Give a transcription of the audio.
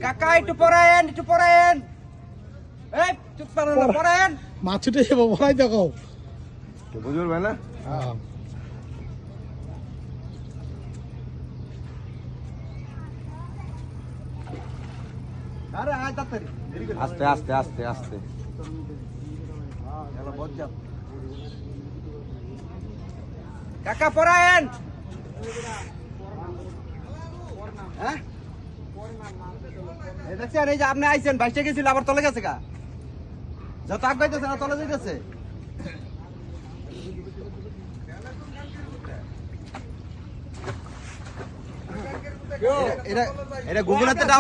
কাকা একটু পড়ায়েন একটু পড়ায়েন এই চুপ করেন না পড়ায়েন মাছ ছুটে যাবো ভরাই দেখো বুঝুর ভাই না আরে আয় তাড়াতাড়ি আস্তে আস্তে আস্তে আস্তে এলা বজ্জা কাকা পড়ায়েন হ্যাঁ এই দেখছেন এই যে আপনি আইছেন বাইশে গেছিল আবার তলে গেছে গা যত আগাইতেছে না তলে যাইতেছে এটা গুগলেতে